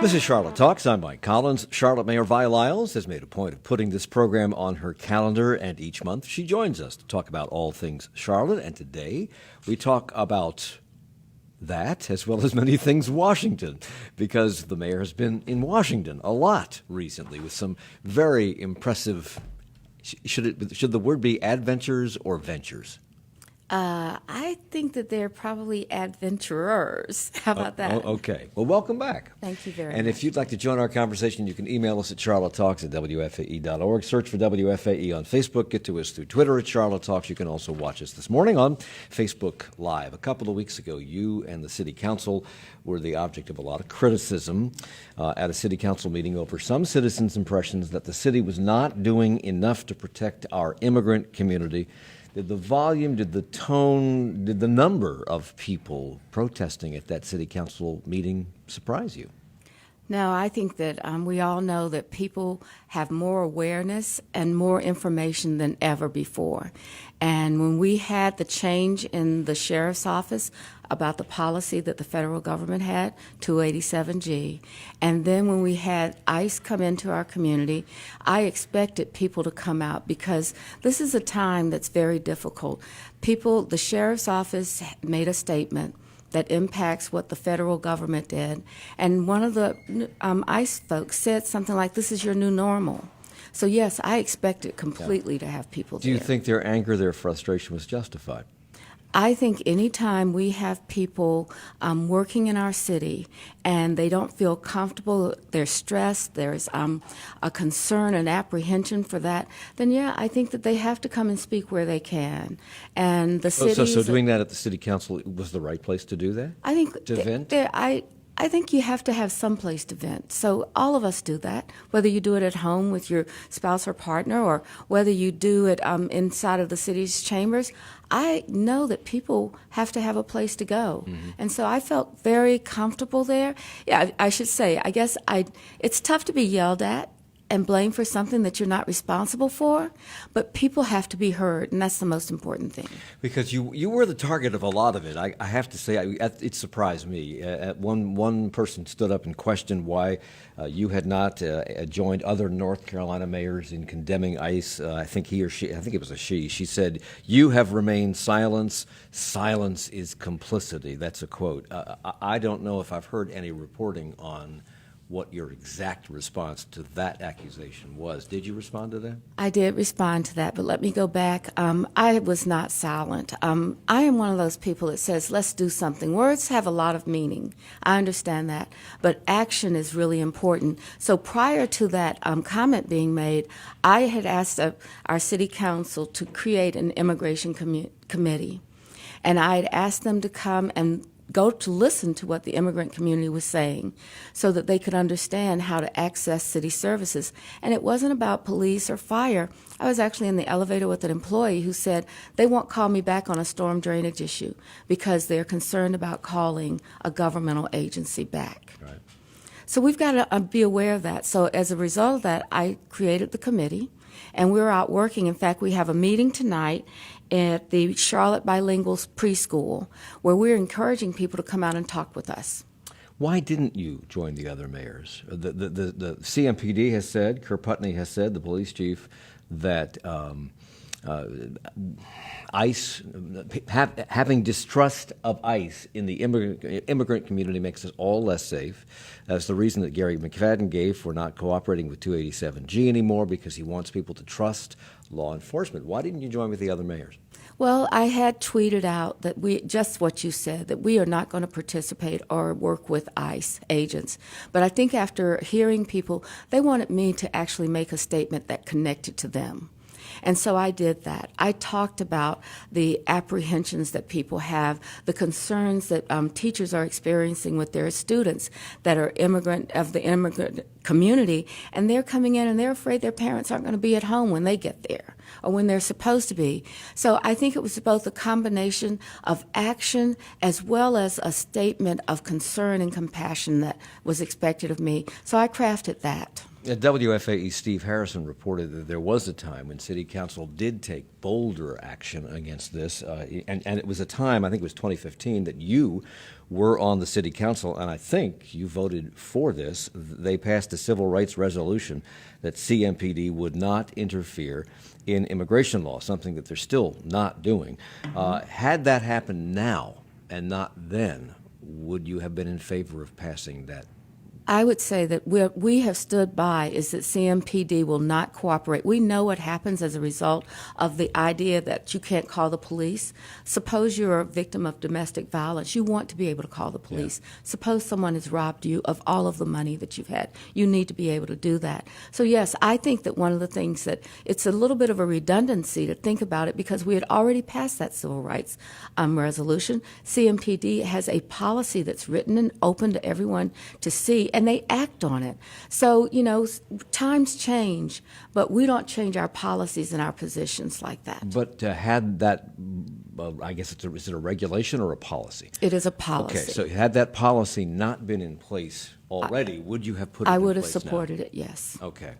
This is Charlotte Talks. I'm Mike Collins. Charlotte Mayor Vi Lyles has made a point of putting this program on her calendar, and each month she joins us to talk about all things Charlotte. And today we talk about that as well as many things Washington, because the mayor has been in Washington a lot recently with some very impressive, should the word be adventures or ventures? I think that they're probably adventurers. How about that? Okay. Well, welcome back. Thank you very much. And if you'd like to join our conversation, you can email us at charlottetalks@wfae.org. Search for WFAE on Facebook. Get to us through Twitter at Charlotte Talks. You can also watch us this morning on Facebook Live. A couple of weeks ago, you and the City Council were the object of a lot of criticism at a City Council meeting over some citizens' impressions that the city was not doing enough to protect our immigrant community. Did the volume, did the tone, did the number of people protesting at that City Council meeting surprise you? No, I think that we all know that people have more awareness and more information than ever before. And when we had the change in the sheriff's office about the policy that the federal government had, 287G, and then when we had ICE come into our community, I expected people to come out because this is a time that's very difficult. The sheriff's office made a statement that impacts what the federal government did. And one of the ICE folks said something like, this is your new normal. So yes, I expected completely to have people there. Do you think their anger, their frustration was justified? I think anytime we have people working in our city and they don't feel comfortable, they're stressed, there's a concern and apprehension for that, then yeah, I think that they have to come and speak where they can. And the city. So doing that at the City Council was the right place to do that? I think to vent? I think you have to have some place to vent. So all of us do that, whether you do it at home with your spouse or partner or whether you do it inside of the city's chambers. I know that people have to have a place to go. Mm-hmm. And so I felt very comfortable there. Yeah, I should say, I guess it's tough to be yelled at and blamed for something that you're not responsible for, but people have to be heard, and that's the most important thing. Because you were the target of a lot of it. I have to say, it surprised me. One person stood up and questioned why you had not joined other North Carolina mayors in condemning ICE. I think it was a she. She said, "You have remained silent. Silence is complicity." That's a quote. I don't know if I've heard any reporting on what your exact response to that accusation was. Did you respond to that? I did respond to that, but let me go back. I was not silent. I am one of those people that says, let's do something. Words have a lot of meaning. I understand that, but action is really important. So prior to that comment being made, I had asked our city council to create an immigration committee, and I had asked them to come and go to listen to what the immigrant community was saying so that they could understand how to access city services. And it wasn't about police or fire. I was actually in the elevator with an employee who said they won't call me back on a storm drainage issue because they're concerned about calling a governmental agency back. Right. So we've got to be aware of that. So as a result of that, I created the committee, and we're out working. In fact, we have a meeting tonight at the Charlotte Bilingual Preschool where we're encouraging people to come out and talk with us. Why didn't you join the other mayors? The CMPD has said, Kerr Putney has said, the police chief, that ICE, having distrust of ICE in the immigrant community makes us all less safe. That's the reason that Gary McFadden gave for not cooperating with 287G anymore, because he wants people to trust law enforcement. Why didn't you join with the other mayors? Well, I had tweeted out that just what you said, that we are not going to participate or work with ICE agents. But I think after hearing people, they wanted me to actually make a statement that connected to them. And so I did that. I talked about the apprehensions that people have, the concerns that teachers are experiencing with their students that are of the immigrant community, and they're coming in and they're afraid their parents aren't going to be at home when they get there or when they're supposed to be. So I think it was both a combination of action as well as a statement of concern and compassion that was expected of me. So I crafted that. At WFAE, Steve Harrison reported that there was a time when City Council did take bolder action against this, and it was a time, I think it was 2015, that you were on the City Council, and I think you voted for this. They passed a civil rights resolution that CMPD would not interfere in immigration law, something that they're still not doing. Had that happened now and not then, would you have been in favor of passing that? I would say that we have stood by is that CMPD will not cooperate. We know what happens as a result of the idea that you can't call the police. Suppose you're a victim of domestic violence. You want to be able to call the police. Yeah. Suppose someone has robbed you of all of the money that you've had. You need to be able to do that. So, yes, I think that one of the things that it's a little bit of a redundancy to think about it because we had already passed that civil rights resolution. CMPD has a policy that's written and open to everyone to see, and they act on it. So, times change, but we don't change our policies and our positions like that. But had that, I guess is it a regulation or a policy? It is a policy. Okay, so had that policy not been in place already, would you have put it in place? I would have supported it, yes. Okay.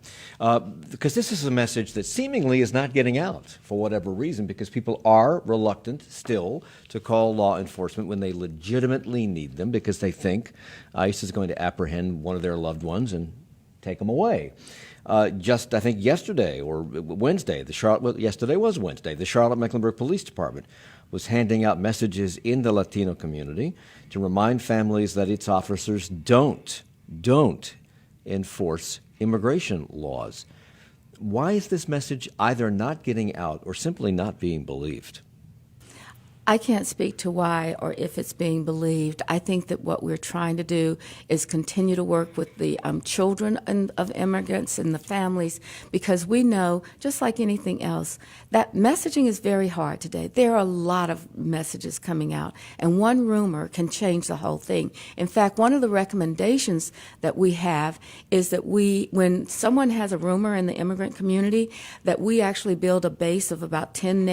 Because this is a message that seemingly is not getting out for whatever reason, because people are reluctant still to call law enforcement when they legitimately need them because they think ICE is going to apprehend one of their loved ones and take them away. Just, I think, yesterday or Wednesday, yesterday was Wednesday, the Charlotte-Mecklenburg Police Department was handing out messages in the Latino community to remind families that its officers don't enforce immigration laws. Why is this message either not getting out or simply not being believed? I can't speak to why or if it's being believed. I think that what we're trying to do is continue to work with the children of immigrants and the families, because we know, just like anything else, that messaging is very hard today. There are a lot of messages coming out, and one rumor can change the whole thing. In fact, one of the recommendations that we have is that when someone has a rumor in the immigrant community, that we actually build a base of about 10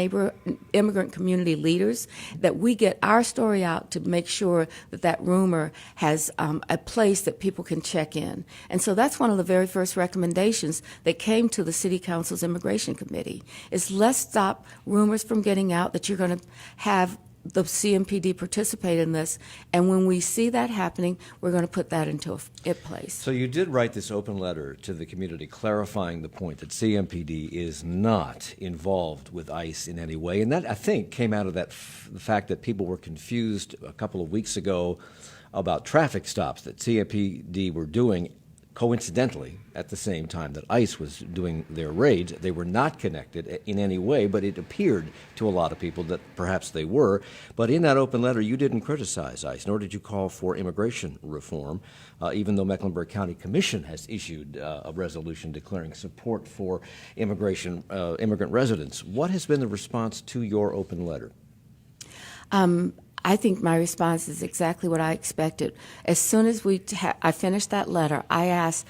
immigrant community leaders, that we get our story out to make sure that that rumor has a place that people can check in. And so that's one of the very first recommendations that came to the City Council's Immigration Committee, is let's stop rumors from getting out that you're going to have the CMPD participate in this, and when we see that happening, we're going to put that into place. So you did write this open letter to the community clarifying the point that CMPD is not involved with ICE in any way, and that, I think, came out of the fact that people were confused a couple of weeks ago about traffic stops that CMPD were doing coincidentally at the same time that ICE was doing their raids. They were not connected in any way, but it appeared to a lot of people that perhaps they were. But in that open letter, you didn't criticize ICE, nor did you call for immigration reform, even though Mecklenburg County Commission has issued a resolution declaring support for immigrant residents. What has been the response to your open letter? I think my response is exactly what I expected. As soon as I finished that letter, I asked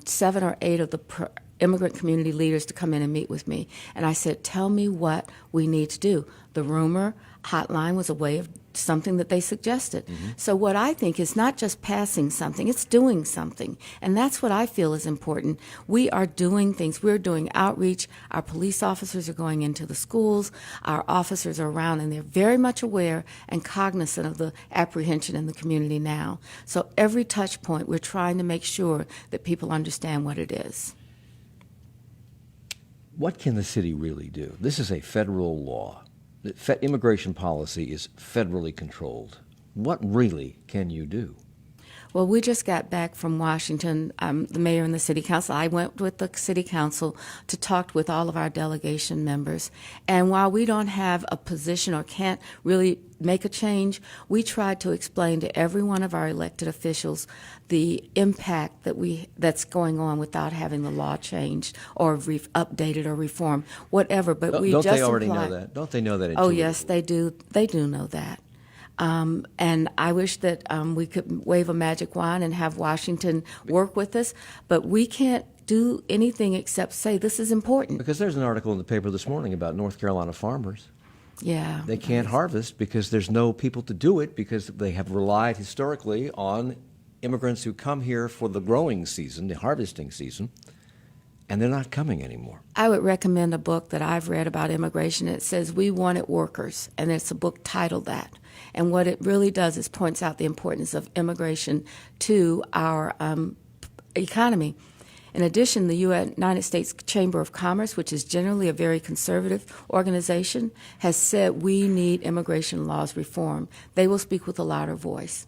7 or 8 of the immigrant community leaders to come in and meet with me. And I said, tell me what we need to do. The rumor hotline was a way of something that they suggested. Mm-hmm. So what I think is not just passing something, it's doing something. And that's what I feel is important. We are doing things. We're doing outreach. Our police officers are going into the schools. Our officers are around, and they're very much aware and cognizant of the apprehension in the community now. So every touch point, we're trying to make sure that people understand what it is. What can the city really do? This is a federal law. Immigration policy is federally controlled. What really can you do? Well, we just got back from Washington, the mayor and the city council. I went with the city council to talk with all of our delegation members. And while we don't have a position or can't really make a change, we tried to explain to every one of our elected officials the impact that's going on without having the law changed or updated or reformed, whatever. But don't they already know that? Don't they know that? Oh, yes, they do. They do know that. And I wish that we could wave a magic wand and have Washington work with us, but we can't do anything except say this is important. Because there's an article in the paper this morning about North Carolina farmers. Yeah. They can't harvest because there's no people to do it, because they have relied historically on immigrants who come here for the growing season, the harvesting season, and they're not coming anymore. I would recommend a book that I've read about immigration. It says We Wanted Workers, and it's a book titled that. And what it really does is points out the importance of immigration to our economy. In addition, the United States Chamber of Commerce, which is generally a very conservative organization, has said we need immigration laws reform. They will speak with a louder voice.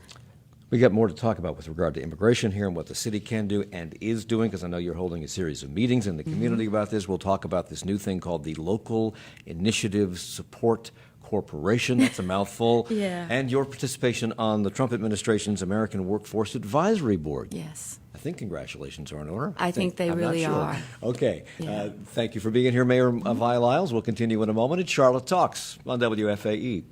We got more to talk about with regard to immigration here and what the city can do and is doing, because I know you're holding a series of meetings in the community about this. We'll talk about this new thing called the Local Initiative Support Corporation. That's a mouthful. Yeah. And your participation on the Trump administration's American Workforce Advisory Board. Yes. I think congratulations are in order. I think they I'm really not sure. are. Okay. Yeah. Thank you for being here, Mayor Vi Lyles. We'll continue in a moment. It's Charlotte Talks on WFAE.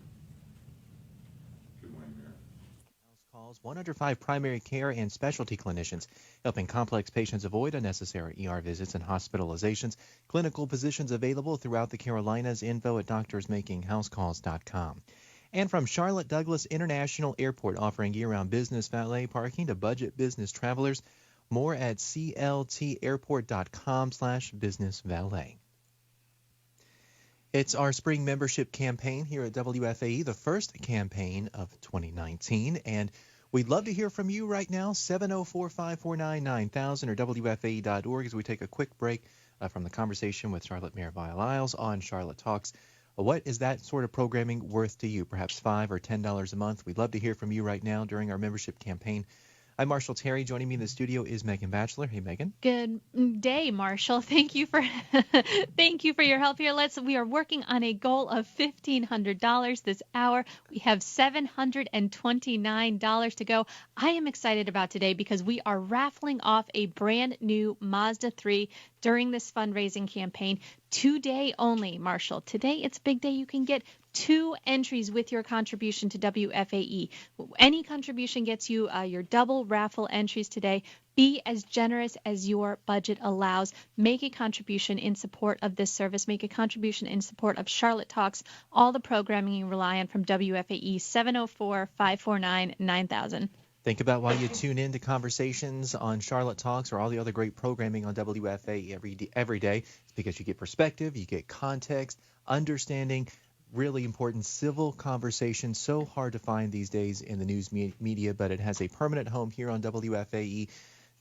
Calls 105 primary care and specialty clinicians, helping complex patients avoid unnecessary ER visits and hospitalizations. Clinical positions available throughout the Carolinas. Info at doctorsmakinghousecalls.com. And from Charlotte Douglas International Airport, offering year-round business valet parking to budget business travelers. More at cltairport.com/businessvalet. It's our spring membership campaign here at WFAE, the first campaign of 2019, and we'd love to hear from you right now, 704-549-9000 or WFAE.org, as we take a quick break from the conversation with Charlotte Mayor Vi Lyles on Charlotte Talks. What is that sort of programming worth to you? Perhaps $5 or $10 a month? We'd love to hear from you right now during our membership campaign. I'm Marshall Terry. Joining me in the studio is Megan Batchelor. Hey, Megan. Good day, Marshall. Thank you for your help here. We are working on a goal of $1,500 this hour. We have $729 to go. I am excited about today because we are raffling off a brand new Mazda 3 during this fundraising campaign. Today only, Marshall. Today it's a big day. You can get 2 entries with your contribution to WFAE. Any contribution gets you your double raffle entries today. Be as generous as your budget allows. Make a contribution in support of this service. Make a contribution in support of Charlotte Talks, all the programming you rely on from WFAE, 704-549-9000. Think about why you tune in to conversations on Charlotte Talks or all the other great programming on WFAE every day. It's because you get perspective, you get context, understanding, really important civil conversation. So hard to find these days in the news media, but it has a permanent home here on WFAE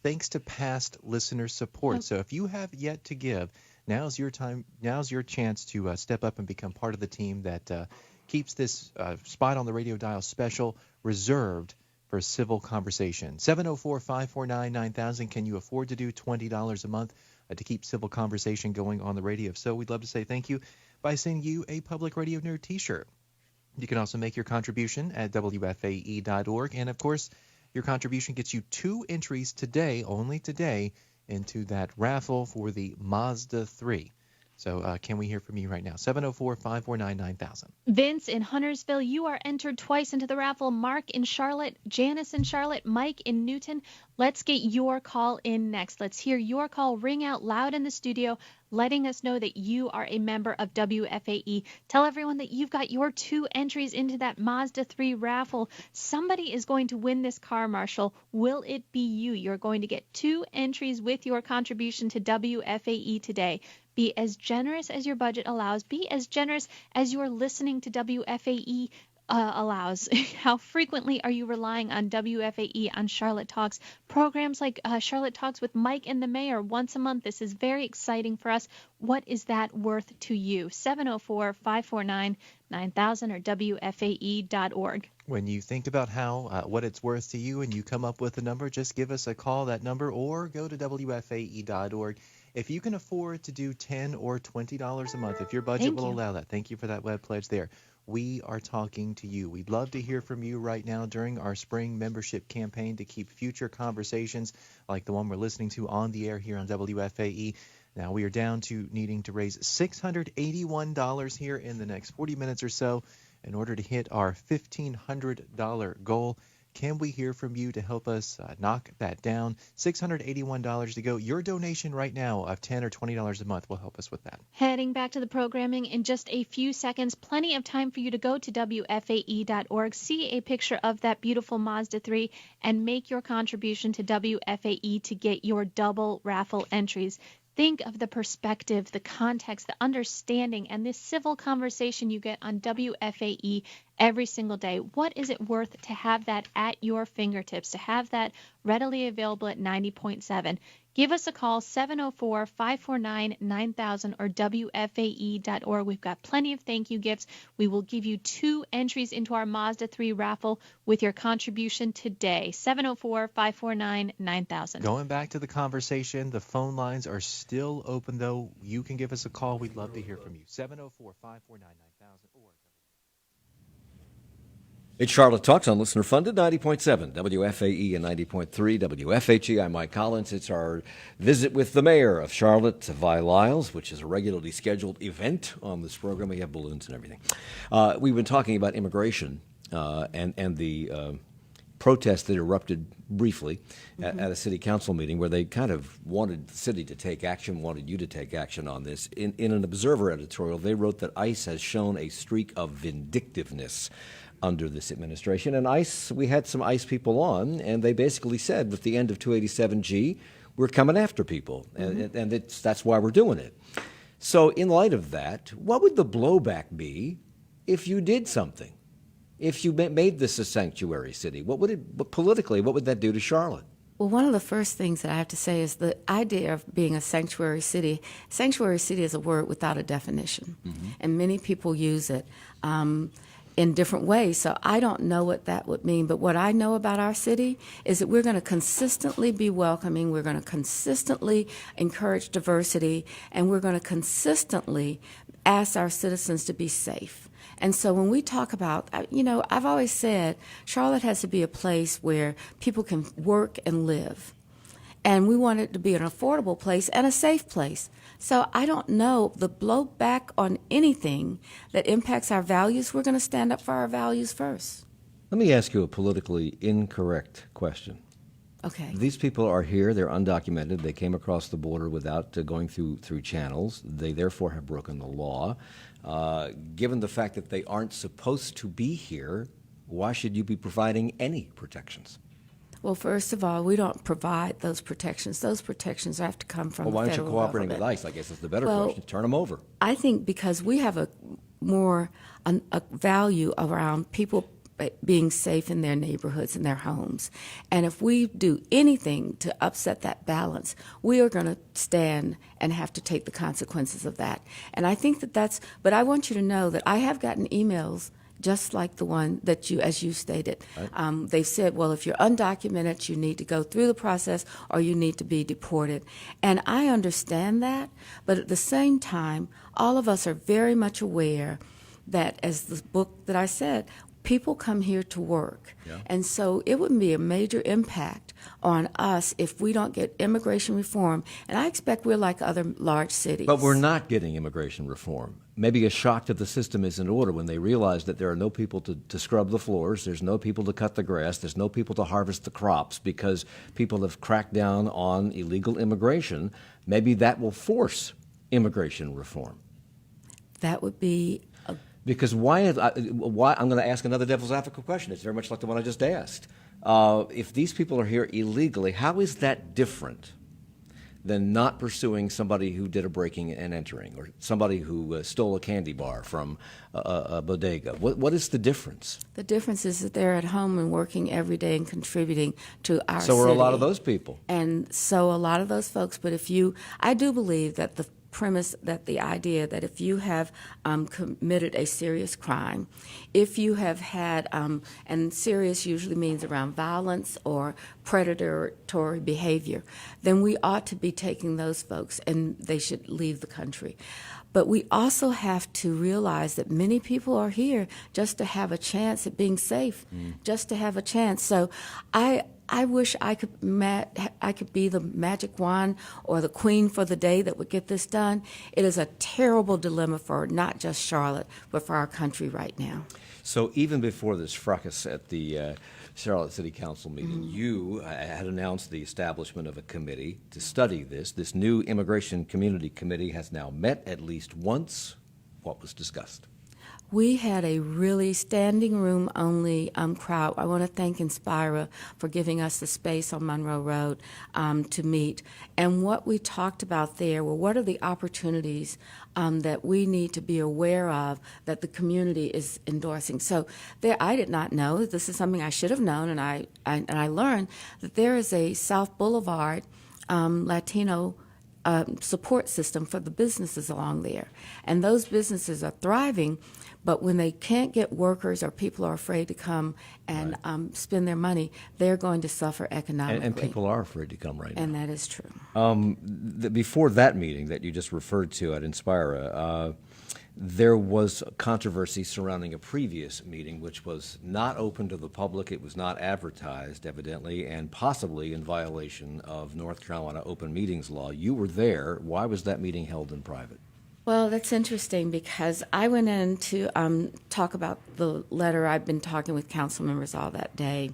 thanks to past listener support. So if you have yet to give, now's your time. Now's your chance to step up and become part of the team that keeps this spot on the radio dial special, reserved for civil conversation. 704-549-9000. Can you afford to do $20 a month to keep civil conversation going on the radio? If so, we'd love to say thank you by sending you a Public Radio Nerd t-shirt. You can also make your contribution at WFAE.org. And, of course, your contribution gets you 2 entries today, only today, into that raffle for the Mazda 3. So can we hear from you right now? 704-549-9000. Vince in Huntersville, you are entered twice into the raffle. Mark in Charlotte, Janice in Charlotte, Mike in Newton. Let's get your call in next. Let's hear your call ring out loud in the studio, letting us know that you are a member of WFAE. Tell everyone that you've got your 2 entries into that Mazda 3 raffle. Somebody is going to win this car, Marshall. Will it be you? You're going to get 2 entries with your contribution to WFAE today. Be as generous as your budget allows. Be as generous as your listening to WFAE allows. How frequently are you relying on WFAE on Charlotte Talks? Programs like Charlotte Talks with Mike and the Mayor once a month. This is very exciting for us. What is that worth to you? 704-549-9000 or WFAE.org. When you think about what it's worth to you and you come up with a number, just give us a call, that number, or go to WFAE.org. If you can afford to do $10 or $20 a month, if your budget will allow that, thank you for that web pledge there. We are talking to you. We'd love to hear from you right now during our spring membership campaign to keep future conversations like the one we're listening to on the air here on WFAE. Now we are down to needing to raise $681 here in the next 40 minutes or so in order to hit our $1,500 goal. Can we hear from you to help us knock that down? $681 to go. Your donation right now of $10 or $20 a month will help us with that. Heading back to the programming in just a few seconds, plenty of time for you to go to WFAE.org, see a picture of that beautiful Mazda 3, and make your contribution to WFAE to get your double raffle entries. Think of the perspective, the context, the understanding, and this civil conversation you get on WFAE every single day. What is it worth to have that at your fingertips, to have that readily available at 90.7? Give us a call, 704-549-9000 or WFAE.org. We've got plenty of thank you gifts. We will give you 2 entries into our Mazda 3 raffle with your contribution today, 704-549-9000. Going back to the conversation, the phone lines are still open, though. You can give us a call. We'd love to hear from you, 704-549-9000 or It's Charlotte Talks on Listener Funded, 90.7 WFAE and 90.3 WFHE. I'm Mike Collins. It's our visit with the mayor of Charlotte, Vi Lyles, which is a regularly scheduled event on this program. We have balloons and everything. We've been talking about immigration and the protest that erupted briefly at a city council meeting where they kind of wanted the city to take action, wanted you to take action on this. In an Observer editorial, they wrote that ICE has shown a streak of vindictiveness under this administration. And ICE, we had some ICE people on, and they basically said with the end of 287G, we're coming after people, and that's why we're doing it. So in light of that, what would the blowback be if you did something? If you made this a sanctuary city, politically, what would that do to Charlotte? Well, one of the first things that I have to say is the idea of being a sanctuary city. Sanctuary city is a word without a definition, and many people use it in different ways. So I don't know what that would mean, but what I know about our city is that we're going to consistently be welcoming, we're going to consistently encourage diversity, and we're going to consistently ask our citizens to be safe. And so when we talk about, I've always said Charlotte has to be a place where people can work and live. And we want it to be an affordable place and a safe place. So I don't know the blowback on anything that impacts our values. We're going to stand up for our values first. Let me ask you a politically incorrect question. Okay. These people are here. They're undocumented. They came across the border without going through channels. They therefore have broken the law. Given the fact that they aren't supposed to be here, why should you be providing any protections? Well, first of all, we don't provide those protections. Those protections have to come from the Well, why federal aren't you cooperating government. with ICE? I guess that's the better Well, question. Turn them over. I think because we have a value around people being safe in their neighborhoods and their homes. And if we do anything to upset that balance, we are going to stand and have to take the consequences of that. And I think but I want you to know that I have gotten emails just like the one that as you stated. Right. They said, well, if you're undocumented, you need to go through the process or you need to be deported. And I understand that, but at the same time, all of us are very much aware that, as the book that I said, people come here to work. Yeah. And so it would be a major impact on us if we don't get immigration reform. And I expect we're like other large cities. But we're not getting immigration reform. Maybe a shock to the system is in order when they realize that there are no people to scrub the floors, there's no people to cut the grass, there's no people to harvest the crops because people have cracked down on illegal immigration. Maybe that will force immigration reform. That would be because why I'm going to ask another devil's advocate question. It's very much like the one I just asked. If these people are here illegally, how is that different than not pursuing somebody who did a breaking and entering or somebody who stole a candy bar from a bodega? What is the difference? The difference is that they're at home and working every day and contributing to our city. So are a lot of those people. And so a lot of those folks. But I do believe that the idea that if you have committed a serious crime, if you have had, and serious usually means around violence or predatory behavior, then we ought to be taking those folks and they should leave the country. But we also have to realize that many people are here just to have a chance at being safe, just to have a chance. So I wish I could be the magic wand or the queen for the day that would get this done. It is a terrible dilemma for not just Charlotte, but for our country right now. So even before this fracas at the Charlotte City Council meeting, you had announced the establishment of a committee to study this. This new Immigration Community Committee has now met at least once. What was discussed? We had a really standing room only crowd. I want to thank Inspira for giving us the space on Monroe Road to meet. And what we talked about there were what are the opportunities that we need to be aware of that the community is endorsing. So there, I did not know. This is something I should have known, and I learned that there is a South Boulevard Latino support system for the businesses along there. And those businesses are thriving, but when they can't get workers or people are afraid to come and spend their money, they're going to suffer economically. And people are afraid to come right now. And that is true. Before that meeting that you just referred to at Inspira, there was controversy surrounding a previous meeting, which was not open to the public. It was not advertised, evidently, and possibly in violation of North Carolina open meetings law. You were there. Why was that meeting held in private? Well, that's interesting because I went in to talk about the letter. I've been talking with council members all that day.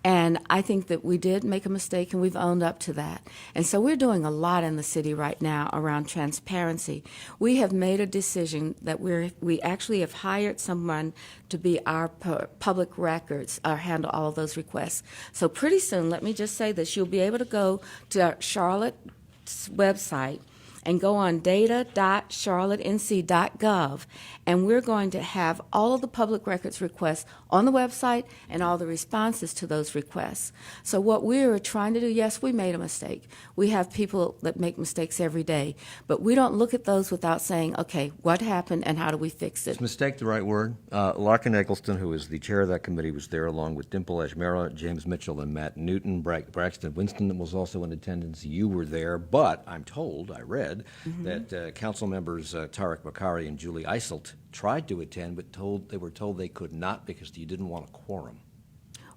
And I think that we did make a mistake, and we've owned up to that. And so we're doing a lot in the city right now around transparency. We have made a decision that we actually have hired someone to be our public records, handle all of those requests. So pretty soon, let me just say this, you'll be able to go to Charlotte's website and go on data.charlottenc.gov, and we're going to have all of the public records requests on the website and all the responses to those requests. So what we are trying to do, yes, we made a mistake. We have people that make mistakes every day, but we don't look at those without saying, okay, what happened and how do we fix it? Is mistake the right word? Larkin Eggleston, who is the chair of that committee, was there along with Dimple Ashmera, James Mitchell, and Matt Newton. Braxton Winston was also in attendance. You were there, but I'm told, I read, that council members Tarek Bakari and Julie Eiselt tried to attend, but they were told they could not because you didn't want a quorum.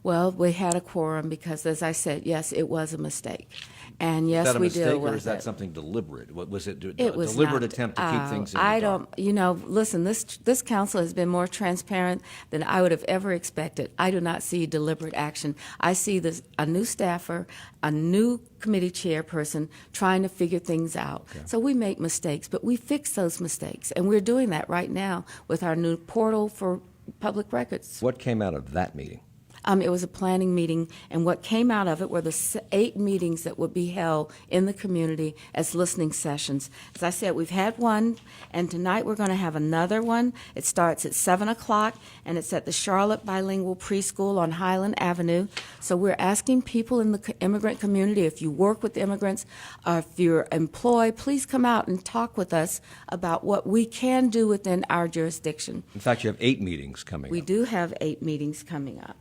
Well, we had a quorum because, as I said, yes, it was a mistake. And yes, we deal with it. Is that a mistake, or is that something deliberate? Was it a It was deliberate not. attempt to keep things in the I dark? don't, listen, this council has been more transparent than I would have ever expected. I do not see deliberate action. I see a new staffer, a new committee chairperson trying to figure things out. Okay. So we make mistakes, but we fix those mistakes. And we're doing that right now with our new portal for public records. What came out of that meeting? It was a planning meeting, and what came out of it were the 8 meetings that would be held in the community as listening sessions. As I said, we've had one, and tonight we're going to have another one. It starts at 7 o'clock, and it's at the Charlotte Bilingual Preschool on Highland Avenue. So we're asking people in the immigrant community, if you work with immigrants, or if you're employed, please come out and talk with us about what we can do within our jurisdiction. In fact, you have 8 meetings coming We up. do have 8 meetings coming up.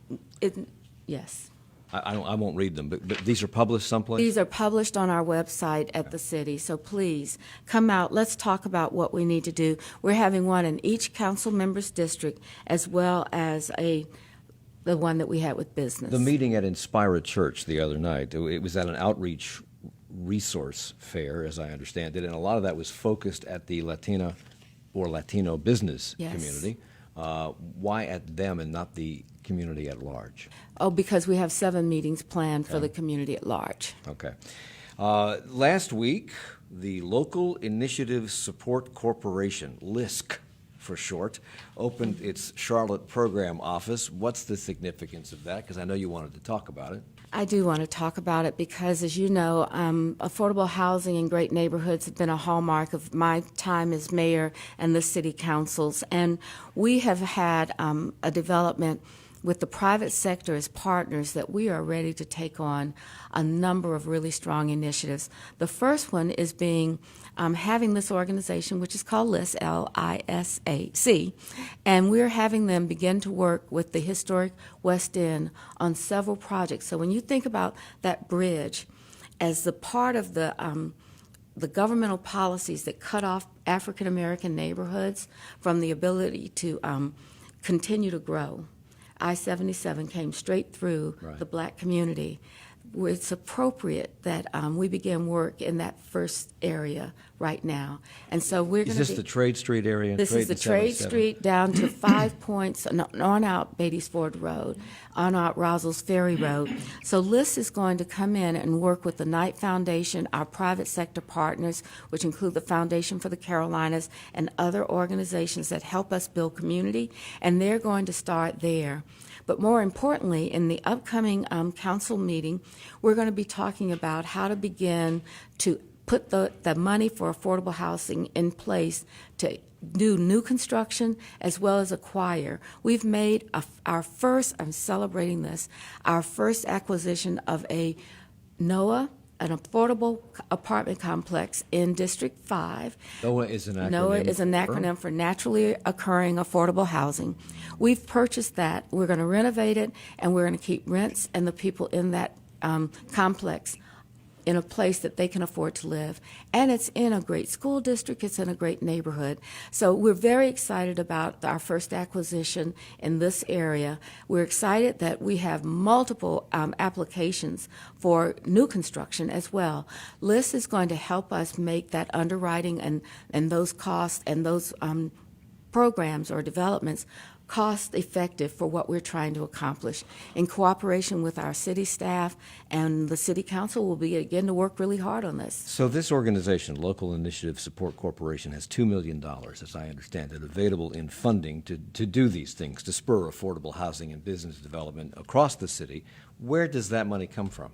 Yes. I won't read them, but these are published someplace? These are published on our website at the city, so please come out. Let's talk about what we need to do. We're having one in each council member's district as well as the one that we had with business. The meeting at Inspira Church the other night, it was at an outreach resource fair, as I understand it, and a lot of that was focused at the Latina or Latino business community. Why at them and not the community at large? Oh, because we have 7 meetings planned for the community at large. Okay. Last week, the Local Initiative Support Corporation, LISC for short, opened its Charlotte program office. What's the significance of that? Because I know you wanted to talk about it. I do want to talk about it because, as you know, affordable housing in great neighborhoods have been a hallmark of my time as mayor and the city councils. And we have had a development with the private sector as partners that we are ready to take on a number of really strong initiatives. The first one is having this organization, which is called LISC, L-I-S-A-C, and we're having them begin to work with the historic West End on several projects. So when you think about that bridge as the part of the governmental policies that cut off African American neighborhoods from the ability to continue to grow, I-77 came straight through the black community. it's appropriate that we begin work in that first area right now. And so we're going Is to this the Trade Street area? This is the and Trade 77? Street down to 5 points on out Beatty's Ford Road, on out Rosel's Ferry Road. So Liz is going to come in and work with the Knight Foundation, our private sector partners, which include the Foundation for the Carolinas and other organizations that help us build community, and they're going to start there. But more importantly, in the upcoming council meeting, we're going to be talking about how to begin to put the money for affordable housing in place to do new construction as well as acquire. We've made our first, I'm celebrating this, our first acquisition of a NOAA, an affordable apartment complex in District 5. NOAA is an acronym. NOAA is an acronym for Naturally Occurring Affordable Housing. We've purchased that. We're going to renovate it, and we're going to keep rents and the people in that complex in a place that they can afford to live. And it's in a great school district. It's in a great neighborhood. So we're very excited about our first acquisition in this area. We're excited that we have multiple applications for new construction as well. Liz is going to help us make that underwriting and those costs and those programs or developments cost effective for what we're trying to accomplish. In cooperation with our city staff and the city council, we'll begin to work really hard on this. So this organization, Local Initiative Support Corporation, has $2 million, as I understand it, available in funding to do these things, to spur affordable housing and business development across the city. Where does that money come from?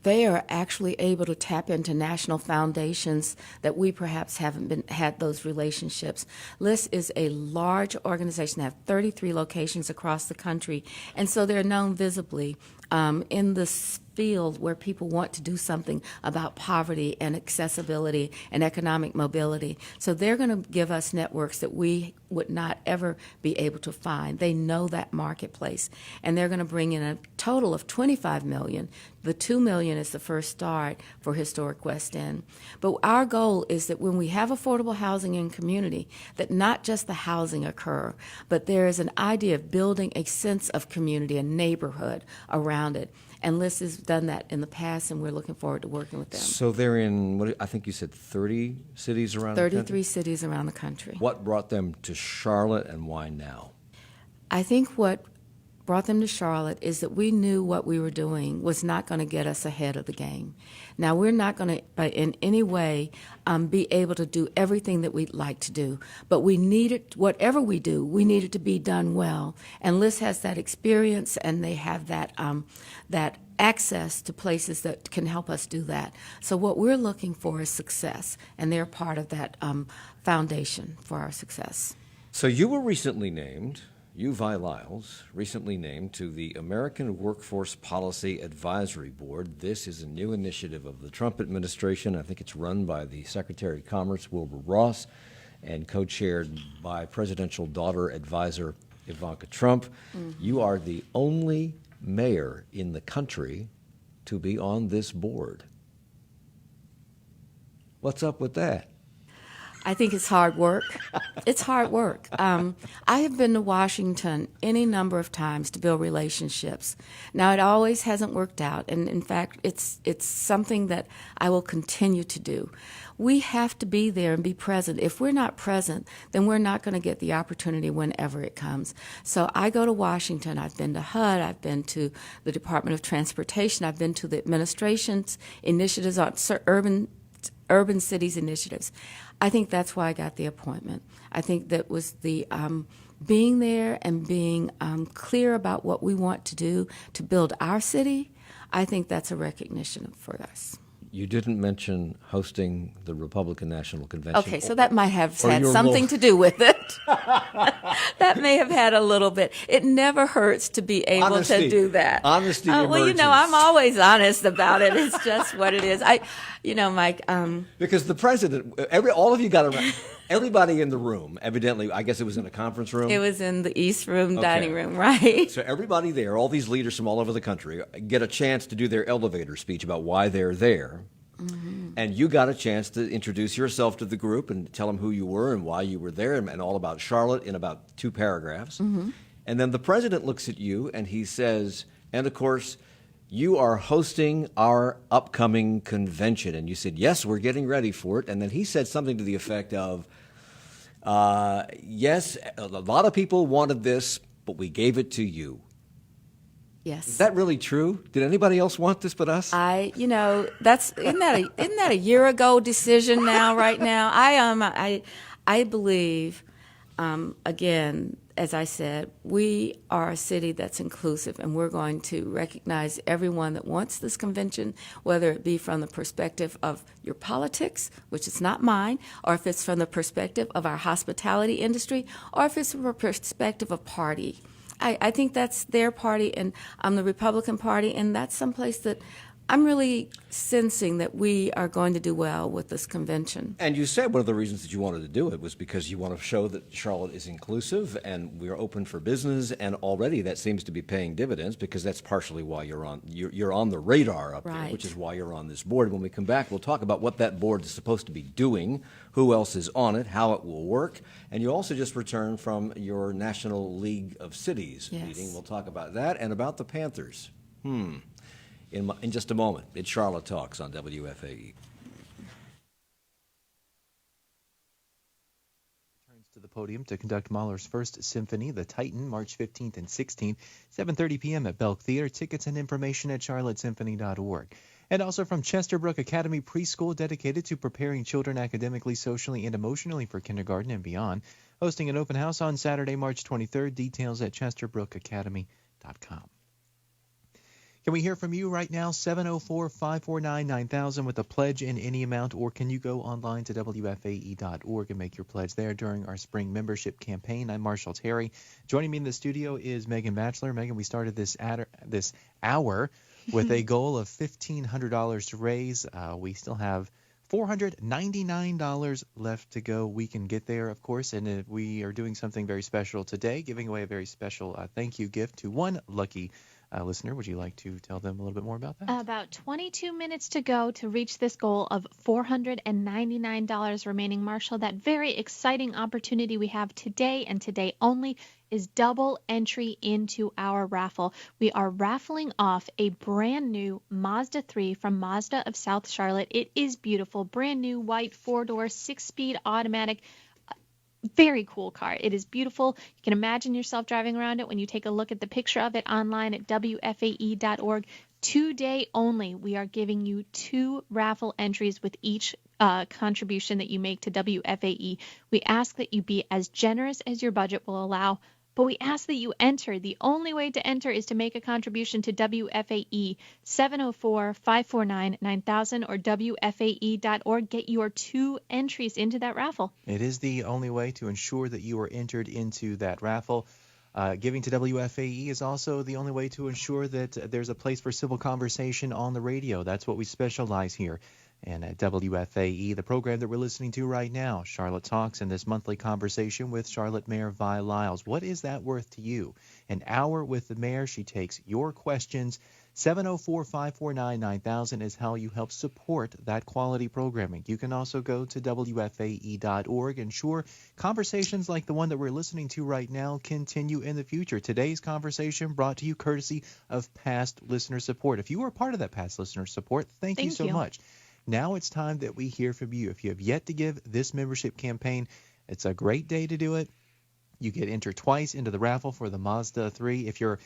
They are actually able to tap into national foundations that we perhaps haven't had those relationships. LIS is a large organization that have 33 locations across the country, and so they're known visibly in this field where people want to do something about poverty and accessibility and economic mobility. So they're going to give us networks that we would not ever be able to find. They know that marketplace, and they're going to bring in a total of $25 million. The $2 million is the first start for Historic West End. But our goal is that when we have affordable housing in community, that not just the housing occur, but there is an idea of building a sense of community, a neighborhood around it. And Liz has done that in the past, and we're looking forward to working with them. So they're in, what I think you said, 30 cities around the country? 33 cities around the country. What brought them to Charlotte, and why now? I think what brought them to Charlotte is that we knew what we were doing was not going to get us ahead of the game. Now, we're not going to, in any way, be able to do everything that we'd like to do, but we needed, whatever we do, we need it to be done well. And Liz has that experience, and they have that that access to places that can help us do that. So what we're looking for is success, and they're part of that foundation for our success. So you were recently named, you, Vi Lyles, recently named to the American Workforce Policy Advisory Board. This is a new initiative of the Trump administration. I think it's run by the Secretary of Commerce, Wilbur Ross, and co-chaired by presidential daughter advisor Ivanka Trump. Mm-hmm. You are the only mayor in the country to be on this board. What's up with that? I think it's hard work. It's hard work. I have been to Washington any number of times to build relationships. Now, it always hasn't worked out, and in fact, it's something that I will continue to do. We have to be there and be present. If we're not present, then we're not going to get the opportunity whenever it comes. So I go to Washington. I've been to HUD. I've been to the Department of Transportation. I've been to the administration's initiatives on urban cities initiatives. I think that's why I got the appointment. I think that was the being there and being clear about what we want to do to build our city. I think that's a recognition for us. You didn't mention hosting the Republican National Convention. Okay, so that might have had something to do with it. That may have had a little bit. It never hurts to be able to do that. Honesty well, emerges. I'm always honest about it. It's just what it is. Mike. Because the president, all of you got around. Everybody in the room, evidently, I guess it was in a conference room? It was in the East Room, dining room, right? So everybody there, all these leaders from all over the country, get a chance to do their elevator speech about why they're there. Mm-hmm. And you got a chance to introduce yourself to the group and tell them who you were and why you were there and all about Charlotte in about 2 paragraphs. Mm-hmm. And then the president looks at you and he says, and of course, you are hosting our upcoming convention. And you said, yes, we're getting ready for it. And then he said something to the effect of, yes, a lot of people wanted this, but we gave it to you. Yes. Is that really true? Did anybody else want this but us? Isn't that a year ago decision now, right now? I believe, again, as I said, we are a city that's inclusive, and we're going to recognize everyone that wants this convention, whether it be from the perspective of your politics, which is not mine, or if it's from the perspective of our hospitality industry, or if it's from a perspective of party. I think that's their party, and I'm the Republican Party, and that's someplace that I'm really sensing that we are going to do well with this convention. And you said one of the reasons that you wanted to do it was because you want to show that Charlotte is inclusive and we're open for business, and already that seems to be paying dividends, because that's partially why you're on the radar up there, which is why you're on this board. When we come back, we'll talk about what that board is supposed to be doing, who else is on it, how it will work, and you also just returned from your National League of Cities meeting. We'll talk about that and about the Panthers. In just a moment. It's Charlotte Talks on WFAE. Returns to the podium to conduct Mahler's first symphony, The Titan, March 15th and 16th, 7:30 p.m. at Belk Theater. Tickets and information at charlottesymphony.org. And also from Chesterbrook Academy Preschool, dedicated to preparing children academically, socially, and emotionally for kindergarten and beyond. Hosting an open house on Saturday, March 23rd. Details at chesterbrookacademy.com. Can we hear from you right now? 704-549-9000 with a pledge in any amount, or can you go online to WFAE.org and make your pledge there during our spring membership campaign? I'm Marshall Terry. Joining me in the studio is Megan Batchelor. Megan, we started this hour with a goal of $1,500 to raise. We still have $499 left to go. We can get there, of course, and we are doing something very special today, giving away a very special thank you gift to one lucky listener. Would you like to tell them a little bit more about that? About 22 minutes to go to reach this goal of $499 remaining. Marshall, that very exciting opportunity we have today and today only is double entry into our raffle. We are raffling off a brand new Mazda 3 from Mazda of South Charlotte. It is beautiful, brand new white 4-door, 6-speed automatic. Very cool car. It is beautiful. You can imagine yourself driving around it when you take a look at the picture of it online at WFAE.org. Today only, we are giving you 2 raffle entries with each contribution that you make to WFAE. We ask that you be as generous as your budget will allow, but we ask that you enter. The only way to enter is to make a contribution to WFAE, 704-549-9000 or WFAE.org. Get your 2 entries into that raffle. It is the only way to ensure that you are entered into that raffle. Giving to WFAE is also the only way to ensure that there's a place for civil conversation on the radio. That's what we specialize here. And at WFAE, the program that we're listening to right now, Charlotte Talks, in this monthly conversation with Charlotte Mayor Vi Lyles. What is that worth to you? An hour with the mayor. She takes your questions. 704-549-9000 is how you help support that quality programming. You can also go to WFAE.org. And sure, conversations like the one that we're listening to right now continue in the future. Today's conversation brought to you courtesy of past listener support. If you were part of that past listener support, thank you so much. Now it's time that we hear from you. If you have yet to give this membership campaign, it's a great day to do it. You get entered twice into the raffle for the Mazda 3. If you're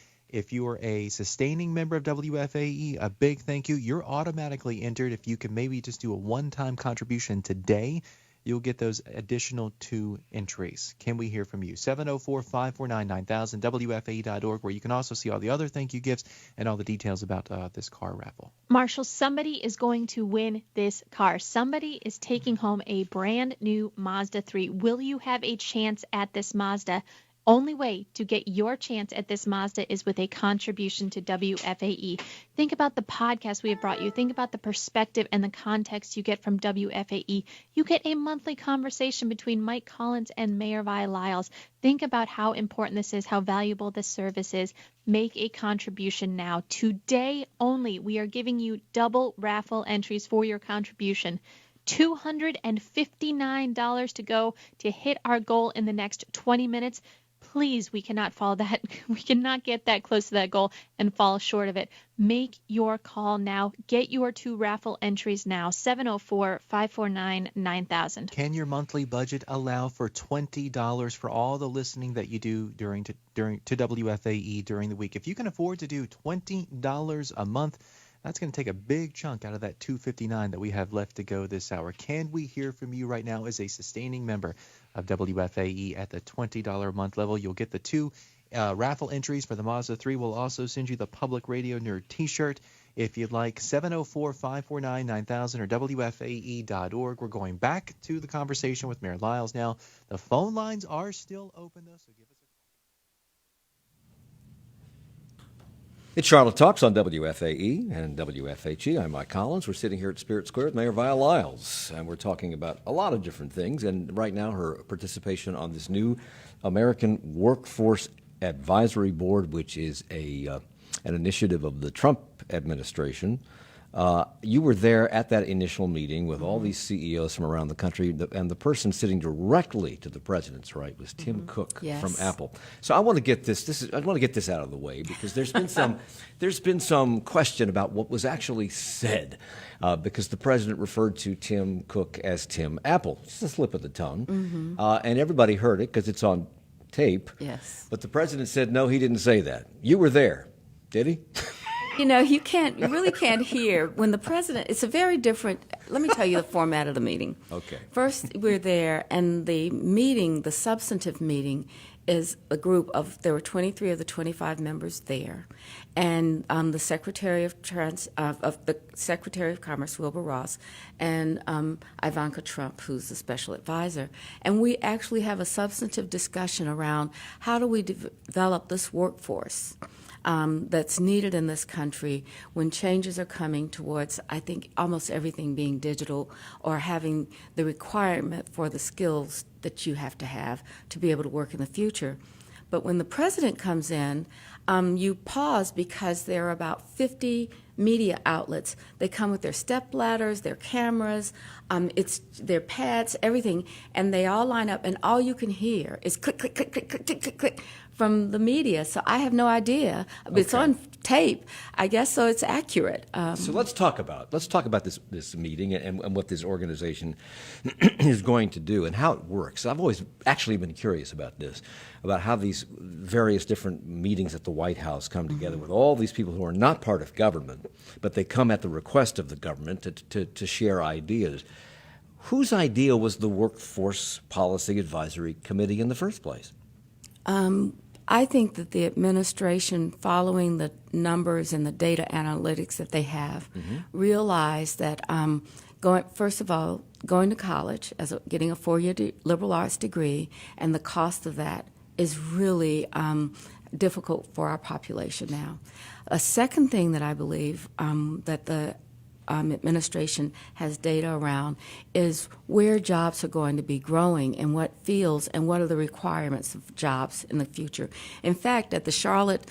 a sustaining member of WFAE, a big thank you. You're automatically entered. If you can maybe just do a one-time contribution today, you'll get those additional 2 entries. Can we hear from you? 704-549-9000, WFAE.org, where you can also see all the other thank you gifts and all the details about this car raffle. Marshall, somebody is going to win this car. Somebody is taking home a brand new Mazda 3. Will you have a chance at this Mazda? Only way to get your chance at this Mazda is with a contribution to WFAE. Think about the podcast we have brought you. Think about the perspective and the context you get from WFAE. You get a monthly conversation between Mike Collins and Mayor Vi Lyles. Think about how important this is, how valuable this service is. Make a contribution now. Today only, we are giving you double raffle entries for your contribution. $259 to go to hit our goal in the next 20 minutes. Please, we cannot fall that we cannot get that close to that goal and fall short of it. Make your call now. Get your 2 raffle entries now. 704-549-9000. Can your monthly budget allow for $20 for all the listening that you do to WFAE during the week? If you can afford to do $20 a month, that's going to take a big chunk out of that $259 that we have left to go this hour. Can we hear from you right now as a sustaining member of WFAE at the $20 a month level? You'll get the 2 raffle entries for the Mazda 3. We'll also send you the Public Radio Nerd T-shirt if you'd like. 704-549-9000 or WFAE.org. We're going back to the conversation with Mayor Lyles now. The phone lines are still open, though, so give us a It's Charlotte Talks on WFAE and WFHE. I'm Mike Collins. We're sitting here at Spirit Square with Mayor Vi Lyles, and we're talking about a lot of different things. And right now, her participation on this new American Workforce Advisory Board, which is an initiative of the Trump administration. You were there at that initial meeting with all these CEOs from around the country, and the person sitting directly to the president's right was Tim Cook from Apple. So I want to get I want to get this out of the way because there's been some question about what was actually said because the president referred to Tim Cook as Tim Apple. It's a slip of the tongue, and everybody heard it because it's on tape. Yes. But the president said no, he didn't say that. You were there, did he? You know, you really can't hear when the president, it's a very different, let me tell you the format of the meeting. Okay. First, we're there, and the meeting, the substantive meeting, is a group of, there were 23 of the 25 members there, and the Secretary of the Secretary of Commerce, Wilbur Ross, and Ivanka Trump, who's the special advisor. And we actually have a substantive discussion around how do we develop this workforce that's needed in this country when changes are coming towards, I think, almost everything being digital or having the requirement for the skills that you have to be able to work in the future. But when the president comes in, you pause because there are about 50 media outlets. They come with their step ladders, their cameras, it's their pads, everything, and they all line up, and all you can hear is click, click, click, click, click, click, click, click from the media. So I have no idea. It's on tape, I guess, so it's accurate. So let's talk about this meeting and what this organization is going to do and how it works. I've always actually been curious about this, about how these various different meetings at the White House come together with all these people who are not part of government, but they come at the request of the government to share ideas. Whose idea was the Workforce Policy Advisory Committee in the first place? I think that the administration, following the numbers and the data analytics that they have, realized that first of all, going to college, getting a 4-year liberal arts degree, and the cost of that is really difficult for our population now. A second thing that I believe that the administration has data around is where jobs are going to be growing and what fields and what are the requirements of jobs in the future. In fact, at the Charlotte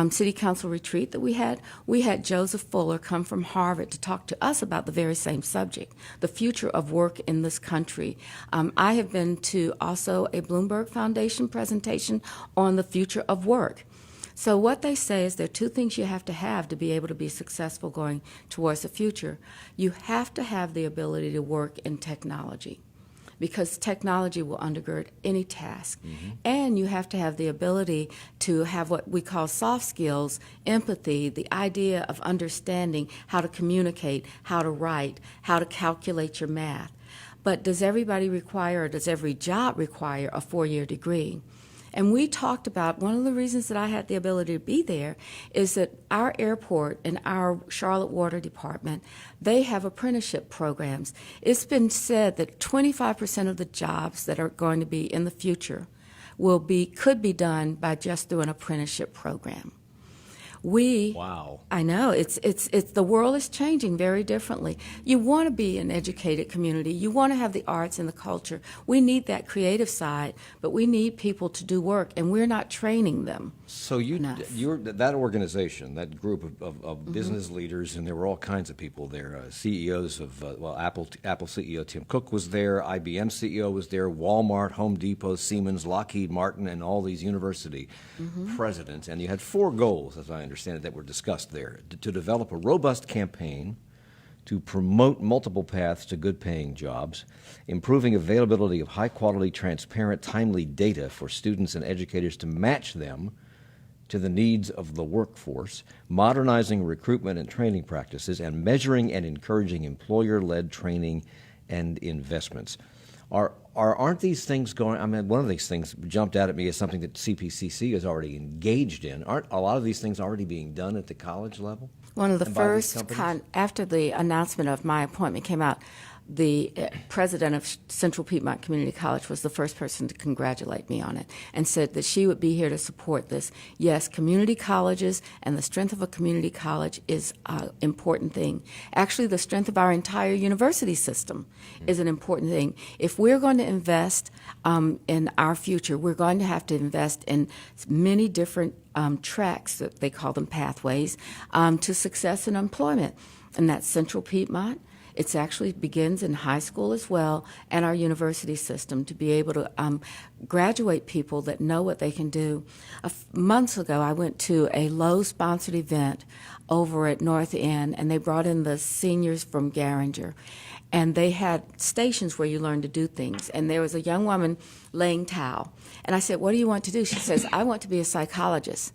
City Council retreat that we had Joseph Fuller come from Harvard to talk to us about the very same subject, the future of work in this country. I have been to also a Bloomberg Foundation presentation on the future of work. So what they say is there are 2 things you have to be able to be successful going towards the future. You have to have the ability to work in technology because technology will undergird any task. And you have to have the ability to have what we call soft skills, empathy, the idea of understanding how to communicate, how to write, how to calculate your math. But does everybody require, or does every job require a 4-year degree? And we talked about, one of the reasons that I had the ability to be there is that our airport and our Charlotte Water Department, they have apprenticeship programs. It's been said that 25% of the jobs that are going to be in the future could be done by just through an apprenticeship program. Wow. I know it's the world is changing very differently. You want to be an educated community. You want to have the arts and the culture. We need that creative side, but we need people to do work, and we're not training them. So that organization, that group of business leaders, and there were all kinds of people there. CEOs of Apple CEO Tim Cook was there, IBM CEO was there, Walmart, Home Depot, Siemens, Lockheed Martin, and all these university presidents. And you had 4 goals, as I understand it, that were discussed there: to develop a robust campaign to promote multiple paths to good-paying jobs, improving availability of high-quality, transparent, timely data for students and educators to match them to the needs of the workforce, modernizing recruitment and training practices, and measuring and encouraging employer-led training and investments. Aren't these things going? I mean, one of these things jumped out at me as something that CPCC is already engaged in. Aren't a lot of these things already being done at the college level? One of the And by these first, companies? after the announcement of my appointment came out, the president of Central Piedmont Community College was the first person to congratulate me on it and said that she would be here to support this. Yes, community colleges and the strength of a community college is an important thing. Actually, the strength of our entire university system is an important thing. If we're going to invest in our future, we're going to have to invest in many different tracks, that they call them pathways, to success in employment. And that's Central Piedmont. It actually begins in high school as well, and our university system, to be able to graduate people that know what they can do. Months ago, I went to a Lowe's-sponsored event over at North End, and they brought in the seniors from Garinger. And they had stations where you learn to do things. And there was a young woman laying towel. And I said, "What do you want to do?" She says, "I want to be a psychologist."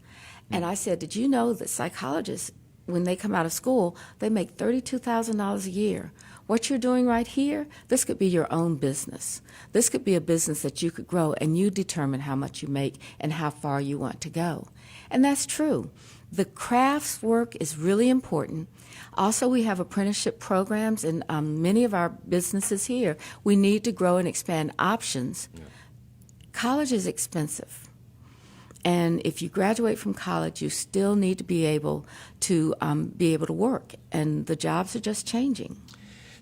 And I said, "Did you know that psychologists, when they come out of school, they make $32,000 a year? What you're doing right here, this could be your own business. This could be a business that you could grow, and you determine how much you make and how far you want to go." And that's true. The crafts work is really important. Also, we have apprenticeship programs in many of our businesses here. We need to grow and expand options. Yeah. College is expensive. And if you graduate from college, you still need to be able to work, and the jobs are just changing.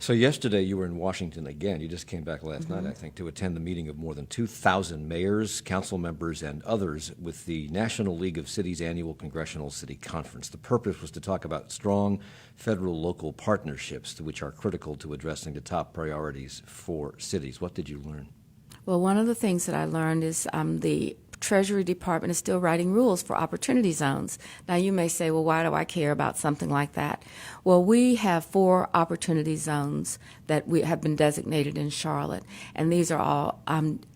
So yesterday you were in Washington again. You just came back last night, I think, to attend the meeting of more than 2,000 mayors, council members, and others with the National League of Cities annual Congressional City Conference. The purpose was to talk about strong federal-local partnerships, which are critical to addressing the top priorities for cities. What did you learn? Well, one of the things that I learned is the Treasury Department is still writing rules for opportunity zones. Now, you may say, well, why do I care about something like that? Well, we have 4 opportunity zones that we have been designated in Charlotte, and these are all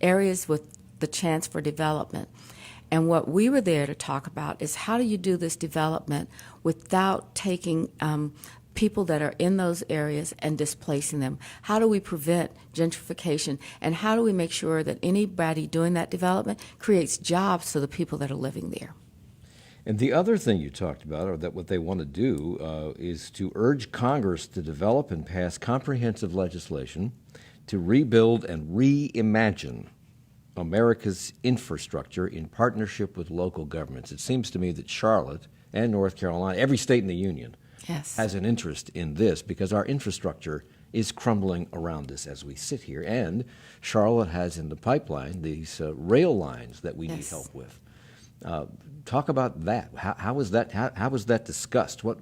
areas with the chance for development. And what we were there to talk about is how do you do this development without taking people that are in those areas and displacing them? How do we prevent gentrification? And how do we make sure that anybody doing that development creates jobs for the people that are living there? And the other thing you talked about, or that what they want to do, is to urge Congress to develop and pass comprehensive legislation to rebuild and reimagine America's infrastructure in partnership with local governments. It seems to me that Charlotte and North Carolina, every state in the union, Yes. has an interest in this because our infrastructure is crumbling around us as we sit here. And Charlotte has in the pipeline these rail lines that we need help with. Talk about that. How was that discussed? What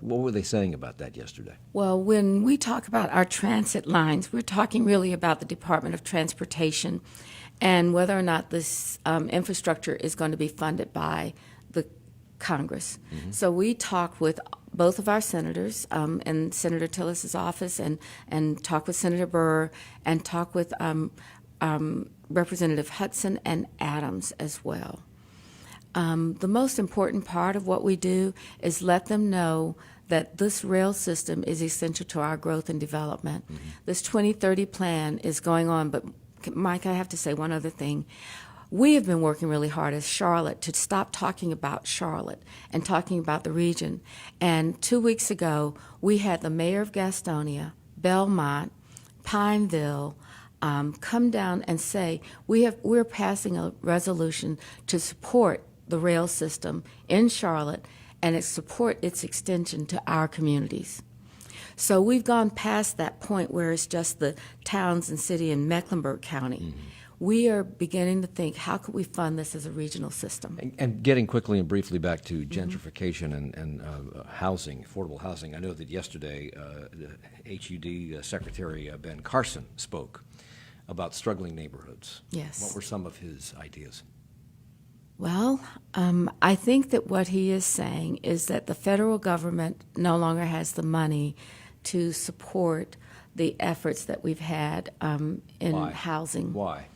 were they saying about that yesterday? Well, when we talk about our transit lines, we're talking really about the Department of Transportation and whether or not this infrastructure is going to be funded by the Congress. Mm-hmm. So we talked with both of our senators in Senator Tillis's office and talk with Senator Burr and talk with Representative Hudson and Adams as well. The most important part of what we do is let them know that this rail system is essential to our growth and development. Mm-hmm. This 2030 plan is going on, but Mike, I have to say one other thing. We have been working really hard as Charlotte to stop talking about Charlotte and talking about the region. And 2 weeks ago, we had the mayor of Gastonia, Belmont, Pineville, come down and say we're passing a resolution to support the rail system in Charlotte and it support its extension to our communities. So we've gone past that point where it's just the towns and city in Mecklenburg County. We are beginning to think, how could we fund this as a regional system? And getting quickly and briefly back to gentrification and housing, affordable housing, I know that yesterday the HUD Secretary Ben Carson spoke about struggling neighborhoods. Yes. What were some of his ideas? Well, I think that what he is saying is that the federal government no longer has the money to support the efforts that we've had in Why? housing. Why?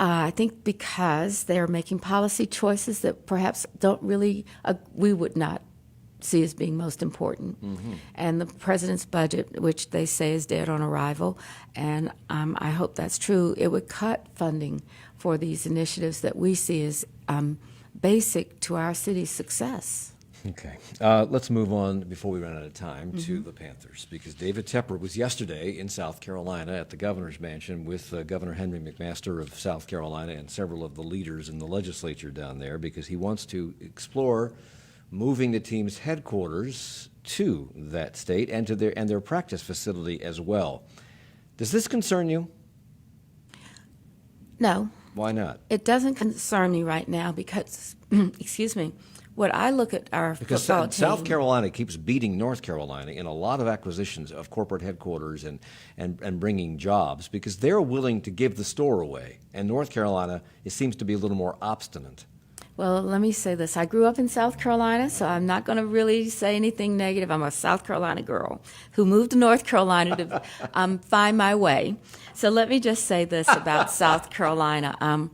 I think because they're making policy choices that perhaps don't really, we would not see as being most important. And the president's budget, which they say is dead on arrival, and I hope that's true, it would cut funding for these initiatives that we see as basic to our city's success. Okay. Let's move on before we run out of time to the Panthers, because David Tepper was yesterday in South Carolina at the governor's mansion with Governor Henry McMaster of South Carolina and several of the leaders in the legislature down there, because he wants to explore moving the team's headquarters to that state and to their practice facility as well. Does this concern you? No, Why not? it doesn't concern me right now because, excuse me, what I look at our Because football South team, Carolina keeps beating North Carolina in a lot of acquisitions of corporate headquarters and bringing jobs, because they're willing to give the store away. And North Carolina, it seems to be a little more obstinate. well, let me say this. I grew up in South Carolina, so I'm not going to really say anything negative. I'm a South Carolina girl who moved to North Carolina to find my way. So let me just say this about South Carolina.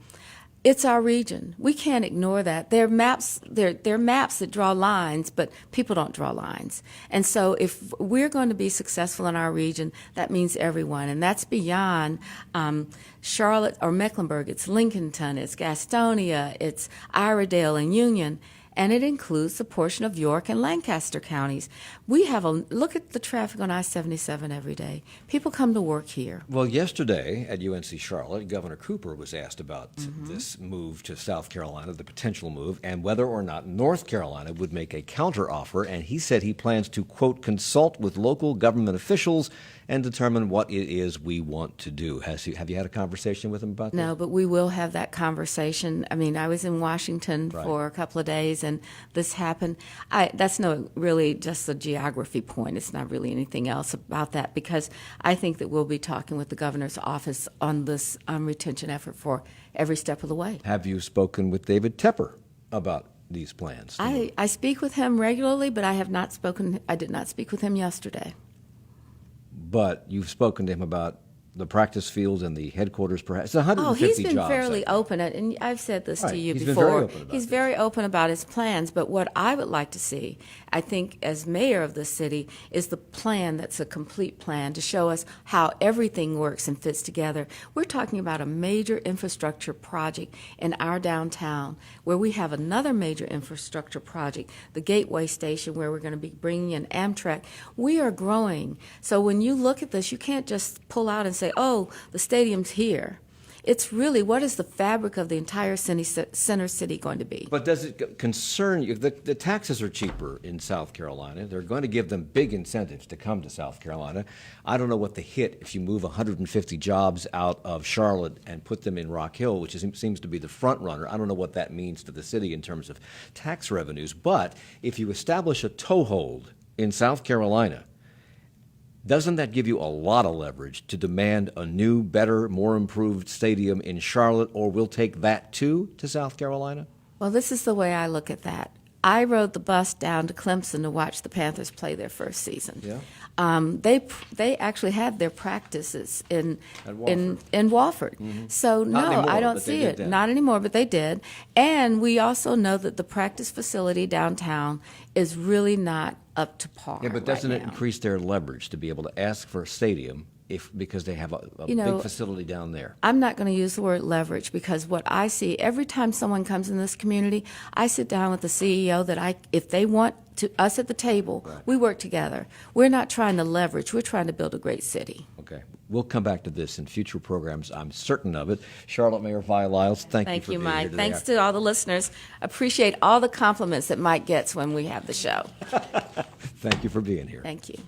It's our region. We can't ignore that. There are maps. There are maps that draw lines, but people don't draw lines. And so, if we're going to be successful in our region, that means everyone, and that's beyond Charlotte or Mecklenburg. It's Lincolnton, it's Gastonia, it's Iredale and Union, and it includes a portion of York and Lancaster counties. We have look at the traffic on I-77 every day. People come to work here. Well, yesterday at UNC Charlotte, Governor Cooper was asked about this move to South Carolina, the potential move, and whether or not North Carolina would make a counteroffer. And he said he plans to, quote, consult with local government officials and determine what it is we want to do. Have you had a conversation with him about that? No, but we will have that conversation. I mean, I was in Washington for a couple of days, and this happened. That's really just a geography point. It's not really anything else about that, because I think that we'll be talking with the governor's office on this retention effort for every step of the way. Have you spoken with David Tepper about these plans? I speak with him regularly, but I did not speak with him yesterday. But you've spoken to him about the practice fields and the headquarters, perhaps. It's 150 Oh, he's been jobs, fairly I think. open, and I've said this Right. to you He's been before. very open about He's this. very open about his plans, but what I would like to see, I think, as mayor of the city, is the plan that's a complete plan to show us how everything works and fits together. We're talking about a major infrastructure project in our downtown, where we have another major infrastructure project, the Gateway Station, where we're going to be bringing in Amtrak. We are growing. So when you look at this, you can't just pull out and say, oh, the stadium's here. It's really, what is the fabric of the entire center city going to be? But does it concern you? The taxes are cheaper in South Carolina. They're going to give them big incentives to come to South Carolina. I don't know what the hit if you move 150 jobs out of Charlotte and put them in Rock Hill, which seems to be the front runner. I don't know what that means to the city in terms of tax revenues. But if you establish a toehold in South Carolina, doesn't that give you a lot of leverage to demand a new, better, more improved stadium in Charlotte, or we'll take that too to South Carolina? Well, this is the way I look at that. I rode the bus down to Clemson to watch the Panthers play their first season. Yeah. They actually had their practices in Wofford. Wofford. So Not no, anymore, I don't but they see did it. then. Not anymore, but they did. And we also know that the practice facility downtown is really not up to par. Yeah, but doesn't right it now. increase their leverage to be able to ask for a stadium because they have a You know, big facility down there? I'm not going to use the word leverage, because what I see every time someone comes in this community, I sit down with the CEO if they want to us at the table, Right. we work together. We're not trying to leverage. We're trying to build a great city. Okay. we'll come back to this in future programs. I'm certain of it. Charlotte Mayor Vi Lyles, thank you for being here Mike. today. Thanks to all the listeners. Appreciate all the compliments that Mike gets when we have the show. Thank you for being here. Thank you.